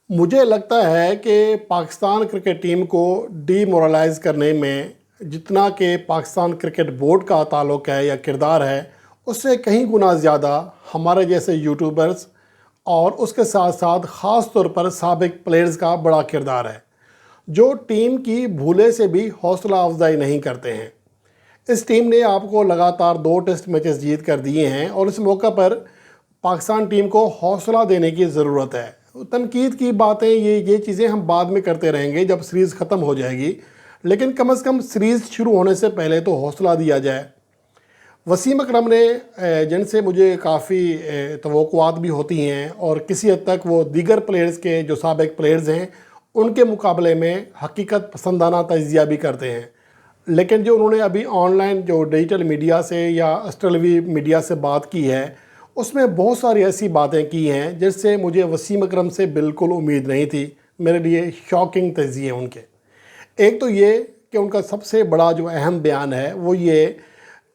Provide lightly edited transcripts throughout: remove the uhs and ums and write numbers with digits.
मुझे लगता है कि पाकिस्तान क्रिकेट टीम को डीमोरलाइज़ करने में जितना कि पाकिस्तान क्रिकेट बोर्ड का ताल्लुक़ है या किरदार है, उससे कहीं गुना ज़्यादा हमारे जैसे यूट्यूबर्स और उसके साथ साथ ख़ास तौर पर साबिक प्लेयर्स का बड़ा किरदार है, जो टीम की भूले से भी हौसला अफजाई नहीं करते हैं। इस टीम ने आपको लगातार 2 टेस्ट मैचेस जीत कर दिए हैं और इस मौका पर पाकिस्तान टीम को हौसला देने की ज़रूरत है। तनकीद की बातें ये चीज़ें हम बाद में करते रहेंगे जब सीरीज़ ख़त्म हो जाएगी, लेकिन कम से कम सीरीज़ शुरू होने से पहले तो हौसला दिया जाए। वसीम अकरम ने जिनसे मुझे काफ़ी तवक्कुआत भी होती हैं और किसी हद तक वो दीगर प्लेयर्स के जो साबिक प्लेयर्स हैं उनके मुकाबले में हकीकत पसंदाना तज्ज़िया भी करते हैं, लेकिन जो उन्होंने अभी ऑनलाइन जो डिजिटल मीडिया से या अस्ट्रेलवी मीडिया से बात की है, उसमें बहुत सारी ऐसी बातें की हैं जिससे मुझे वसीम अकरम से बिल्कुल उम्मीद नहीं थी। मेरे लिए शॉकिंग तज्ज़िये उनके। एक तो ये कि उनका सबसे बड़ा जो अहम बयान है वो ये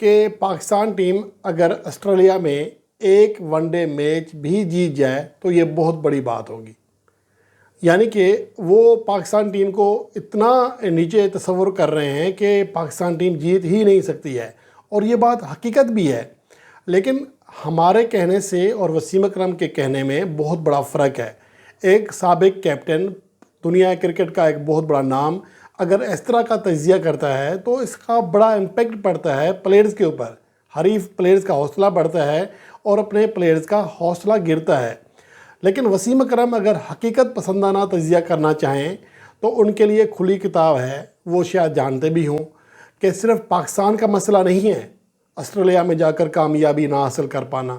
कि पाकिस्तान टीम अगर ऑस्ट्रेलिया में एक वनडे मैच भी जीत जाए तो ये बहुत बड़ी बात होगी। यानी कि वो पाकिस्तान टीम को इतना नीचे तस्वुर कर रहे हैं कि पाकिस्तान टीम जीत ही नहीं सकती है, और ये बात हकीकत भी है। लेकिन हमारे कहने से और वसीम अकरम के कहने में बहुत बड़ा फ़र्क है। एक साबिक कैप्टन, दुनिया क्रिकेट का एक बहुत बड़ा नाम, अगर इस तरह का तज्ज़िया करता है तो इसका बड़ा इम्पेक्ट पड़ता है प्लेयर्स के ऊपर। हरीफ प्लेयर्स का हौसला बढ़ता है और अपने प्लेयर्स का हौसला गिरता है। लेकिन वसीम अकरम अगर हकीकत पसंदाना तज्ज़िया करना चाहें तो उनके लिए खुली किताब है। वो शायद जानते भी हों कि सिर्फ पाकिस्तान का मसला नहीं है ऑस्ट्रेलिया में जाकर कामयाबी ना हासिल कर पाना।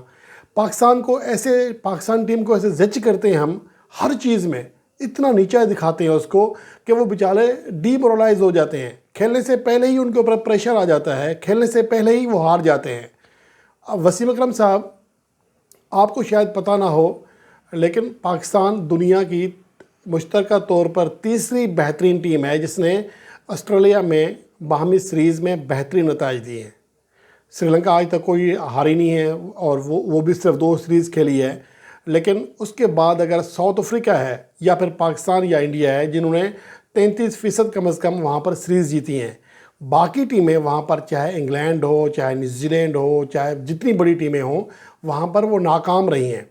पाकिस्तान टीम को ऐसे जज करते हैं हम, हर चीज़ में इतना नीचा दिखाते हैं उसको कि वो बेचारे डीमोरलाइज हो जाते हैं। खेलने से पहले ही उनके ऊपर प्रेशर आ जाता है, खेलने से पहले ही वो हार जाते हैं। अब वसीम अकरम साहब, आपको शायद पता ना हो, लेकिन पाकिस्तान दुनिया की मुश्तरका तौर पर तीसरी बेहतरीन टीम है जिसने ऑस्ट्रेलिया में बाहमी सीरीज़ में बेहतरीन नतीजे दिए हैं। श्रीलंका आज तक कोई हारी नहीं है और वो भी सिर्फ 2 सीरीज़ खेली है। लेकिन उसके बाद अगर साउथ अफ्रीका है या फिर पाकिस्तान या इंडिया है जिन्होंने 33% कम से कम वहाँ पर सीरीज़ जीती हैं, बाकी टीमें वहाँ पर चाहे इंग्लैंड हो, चाहे न्यूजीलैंड हो, चाहे जितनी बड़ी टीमें हों, वहाँ पर वो नाकाम रही हैं।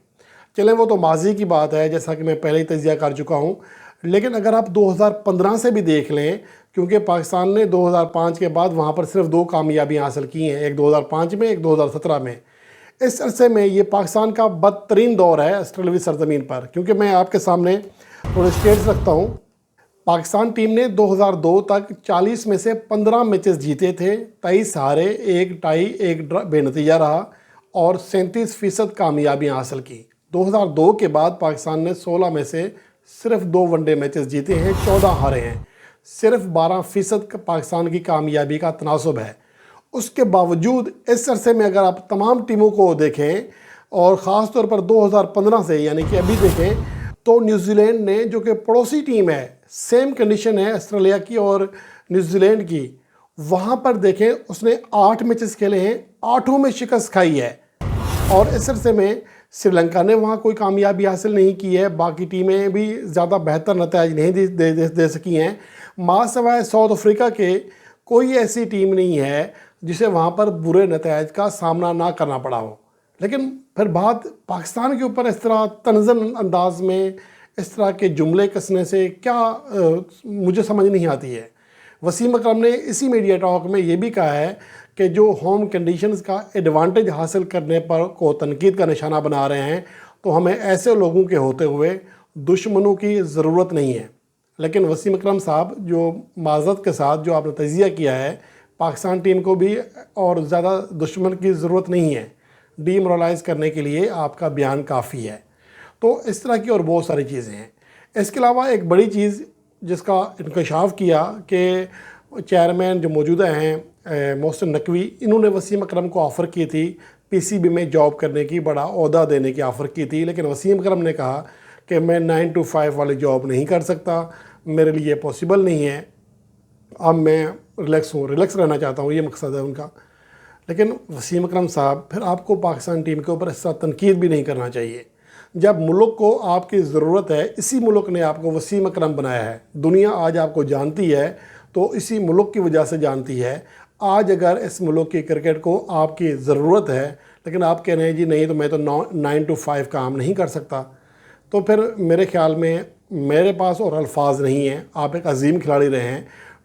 चलें, वो तो माजी की बात है, जैसा कि मैं पहले ही तज्ज़िया कर चुका हूँ। लेकिन अगर आप 2015 से भी देख लें, क्योंकि पाकिस्तान ने 2005 के बाद वहाँ पर सिर्फ 2 कामयाबियाँ हासिल की हैं, एक 2005 में, एक 2017 में। इस अरसे में ये पाकिस्तान का बदतरीन दौर है ऑस्ट्रेलवी सरजमीन पर। क्योंकि मैं आपके सामने थोड़े स्टेट्स रखता हूँ। पाकिस्तान टीम ने 2002 तक 40 में से 15 मैचेस जीते थे, 23 हारे, 1 टाई, 1 बेनतीजा रहा और 37% कामयाबियाँ हासिल की। 2002 के बाद पाकिस्तान ने 16 में से सिर्फ 2 वनडे मैचेस जीते हैं, 14 हारे हैं। सिर्फ 12% पाकिस्तान की कामयाबी का तनासब है। उसके बावजूद इस अरसे में अगर आप तमाम टीमों को देखें और ख़ास तौर पर 2015 से यानी कि अभी देखें, तो न्यूजीलैंड ने, जो कि पड़ोसी टीम है, सेम कंडीशन है ऑस्ट्रेलिया की और न्यूजीलैंड की, वहाँ पर देखें उसने 8 मैचेस खेले हैं, 8 में शिकस्त खाई है। और इस अरसे में श्रीलंका ने वहाँ कोई कामयाबी हासिल नहीं की है। बाकी टीमें भी ज़्यादा बेहतर नतीजे नहीं दे सकी हैं। मां सवाए साउथ अफ्रीका के कोई ऐसी टीम नहीं है जिसे वहाँ पर बुरे नतीजे का सामना ना करना पड़ा हो। लेकिन फिर बात पाकिस्तान के ऊपर इस तरह तंज़न अंदाज में इस तरह के जुमले कसने से क्या मुझे समझ नहीं आती है। वसीम अकरम ने इसी मीडिया टॉक में ये भी कहा है कि जो होम कंडीशंस का एडवांटेज हासिल करने पर को तनकीद का निशाना बना रहे हैं, तो हमें ऐसे लोगों के होते हुए दुश्मनों की ज़रूरत नहीं है। लेकिन वसीम अकरम साहब, जो माज़रत के साथ जो आपने तज्ज़िया किया है, पाकिस्तान टीम को भी और ज़्यादा दुश्मन की ज़रूरत नहीं है। डीमोरलाइज़ करने के लिए आपका बयान काफ़ी है। तो इस तरह की और बहुत सारी चीज़ें हैं। इसके अलावा एक बड़ी चीज़ जिसका इंकशाफ किया कि चेयरमैन जो मौजूदा हैं मोहसिन नकवी, इन्होंने वसीम अकरम को ऑफ़र की थी पीसीबी में जॉब करने की, बड़ा ओहदा देने की ऑफ़र की थी। लेकिन वसीम अकरम ने कहा कि मैं 9 to 5 वाली जॉब नहीं कर सकता, मेरे लिए पॉसिबल नहीं है, अब मैं रिलैक्स रहना चाहता हूँ, ये मकसद है उनका। लेकिन वसीम अकरम साहब, फिर आपको पाकिस्तान टीम के ऊपर इस तरह तनकीद भी नहीं करना चाहिए। جب ملک کو آپ کی ضرورت ہے، اسی ملک نے آپ کو وسیم اکرم بنایا ہے، دنیا آج آپ کو جانتی ہے تو اسی ملک کی وجہ سے جانتی ہے۔ آج اگر اس ملک کی کرکٹ کو آپ کی ضرورت ہے لیکن آپ کہہ رہے ہیں جی نہیں تو میں تو 9 to 5 کام نہیں کر سکتا، تو پھر میرے خیال میں میرے پاس اور الفاظ نہیں ہیں۔ آپ ایک عظیم کھلاڑی رہے ہیں،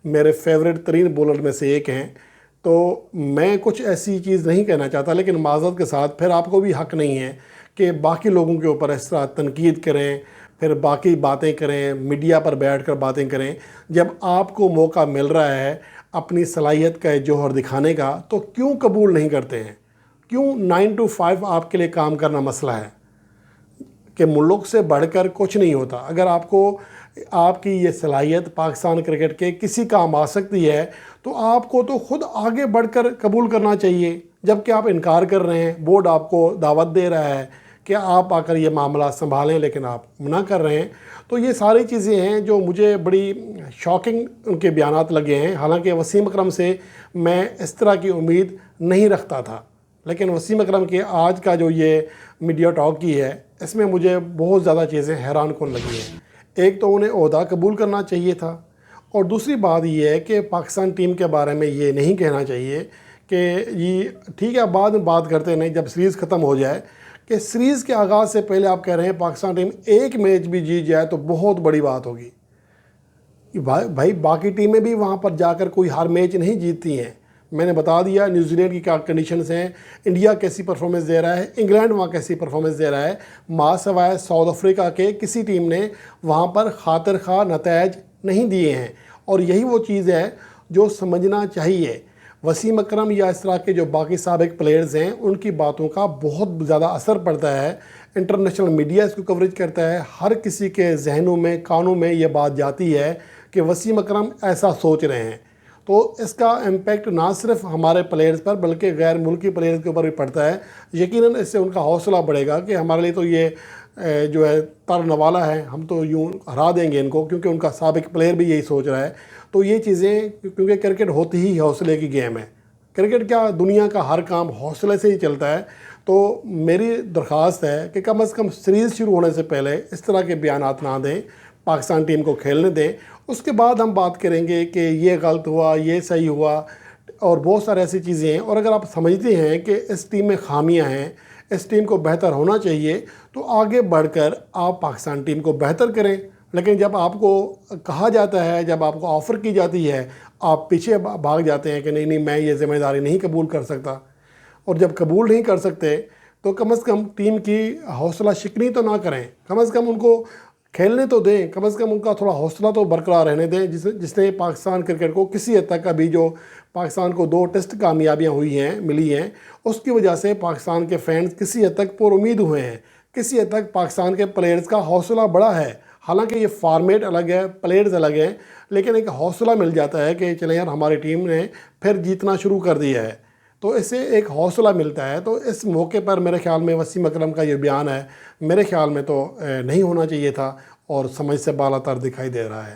میرے فیوریٹ ترین بولر میں سے ایک ہیں، تو میں کچھ ایسی چیز نہیں کہنا چاہتا، لیکن معذرت کے ساتھ پھر آپ کو بھی حق نہیں ہے کہ باقی لوگوں کے اوپر اس طرح تنقید کریں، پھر باقی باتیں کریں، میڈیا پر بیٹھ کر باتیں کریں۔ جب آپ کو موقع مل رہا ہے اپنی صلاحیت کا جوہر دکھانے کا تو کیوں قبول نہیں کرتے ہیں؟ کیوں 9 to 5 آپ کے لیے کام کرنا مسئلہ ہے؟ کہ ملک سے بڑھ کر کچھ نہیں ہوتا۔ اگر آپ کو آپ کی یہ صلاحیت پاکستان کرکٹ کے کسی کام آ سکتی ہے تو آپ کو تو خود آگے بڑھ کر قبول کرنا چاہیے، جبکہ آپ انکار کر رہے ہیں۔ بورڈ آپ کو دعوت دے رہا ہے کہ آپ آ کر یہ معاملہ سنبھالیں، لیکن آپ منع کر رہے ہیں۔ تو یہ ساری چیزیں ہیں جو مجھے بڑی شاکنگ ان کے بیانات لگے ہیں۔ حالانکہ وسیم اکرم سے میں اس طرح کی امید نہیں رکھتا تھا، لیکن وسیم اکرم کے آج کا جو یہ میڈیا ٹاک کی ہے، اس میں مجھے بہت زیادہ چیزیں حیران کن لگی ہیں۔ ایک تو انہیں عہدہ قبول کرنا چاہیے تھا، اور دوسری بات یہ ہے کہ پاکستان ٹیم کے بارے میں یہ نہیں کہنا چاہیے کہ یہ ٹھیک ہے بعد میں بات کرتے نہیں، جب سیریز ختم ہو جائے، کہ سیریز کے آغاز سے پہلے آپ کہہ رہے ہیں پاکستان ٹیم ایک میچ بھی جیت جائے تو بہت بڑی بات ہوگی۔ بھائی باقی ٹیمیں بھی وہاں پر جا کر کوئی ہر میچ نہیں جیتتی ہیں۔ میں نے بتا دیا نیوزی لینڈ کی کیا کنڈیشنز ہیں، انڈیا کیسی پرفارمنس دے رہا ہے، انگلینڈ وہاں کیسی پرفارمنس دے رہا ہے۔ ماں سوائے ساؤتھ افریقہ کے کسی ٹیم نے وہاں پر خاطر خواہ نتائج نہیں دیے ہیں، اور یہی وہ چیز ہے جو سمجھنا چاہیے۔ وسیم اکرم یا اس طرح کے جو باقی سابق پلیئرز ہیں ان کی باتوں کا بہت زیادہ اثر پڑتا ہے، انٹرنیشنل میڈیا اس کو کوریج کرتا ہے، ہر کسی کے ذہنوں میں کانوں میں یہ بات جاتی ہے کہ وسیم اکرم ایسا سوچ رہے ہیں۔ تو اس کا امپیکٹ نہ صرف ہمارے پلیئرز پر بلکہ غیر ملکی پلیئرز کے اوپر بھی پڑتا ہے۔ یقیناً اس سے ان کا حوصلہ بڑھے گا کہ ہمارے لیے تو یہ جو ہے تر نوالا ہے، ہم تو یوں ہرا دیں گے ان کو، کیونکہ ان کا سابق پلیئر بھی یہی سوچ رہا ہے۔ تو یہ چیزیں، کیونکہ کرکٹ ہوتی ہی حوصلے کی گیم ہے، کرکٹ کیا دنیا کا ہر کام حوصلے سے ہی چلتا ہے۔ تو میری درخواست ہے کہ کم از کم سیریز شروع ہونے سے پہلے اس طرح کے بیانات نہ دیں، پاکستان ٹیم کو کھیلنے دیں، اس کے بعد ہم بات کریں گے کہ یہ غلط ہوا، یہ صحیح ہوا، اور بہت سارے ایسی چیزیں ہیں۔ اور اگر آپ سمجھتے ہیں کہ اس ٹیم میں خامیاں ہیں، اس ٹیم کو بہتر ہونا چاہیے، تو آگے بڑھ کر آپ پاکستان ٹیم کو بہتر کریں۔ لیکن جب آپ کو کہا جاتا ہے، جب آپ کو آفر کی جاتی ہے، آپ پیچھے بھاگ جاتے ہیں کہ نہیں نہیں میں یہ ذمہ داری نہیں قبول کر سکتا۔ اور جب قبول نہیں کر سکتے تو کم از کم ٹیم کی حوصلہ شکنی تو نہ کریں، کم از کم ان کو کھیلنے تو دیں، کم از کم ان کا تھوڑا حوصلہ تو برقرار رہنے دیں، جس نے پاکستان کرکٹ کو کسی حد تک ابھی جو پاکستان کو 2 ٹیسٹ کامیابیاں ملی ہیں، اس کی وجہ سے پاکستان کے فینس کسی حد تک پر امید ہوئے ہیں، کسی حد تک پاکستان کے پلیئرز کا حوصلہ بڑا ہے۔ حالانکہ یہ فارمیٹ الگ ہے، پلیئرز الگ ہیں، لیکن ایک حوصلہ مل جاتا ہے کہ چلیں یار ہماری ٹیم نے پھر جیتنا شروع کر دیا ہے، تو اس سے ایک حوصلہ ملتا ہے۔ تو اس موقع پر میرے خیال میں وسیم اکرم کا یہ بیان ہے، میرے خیال میں تو نہیں ہونا چاہیے تھا، اور سمجھ سے بالا تر دکھائی دے رہا ہے۔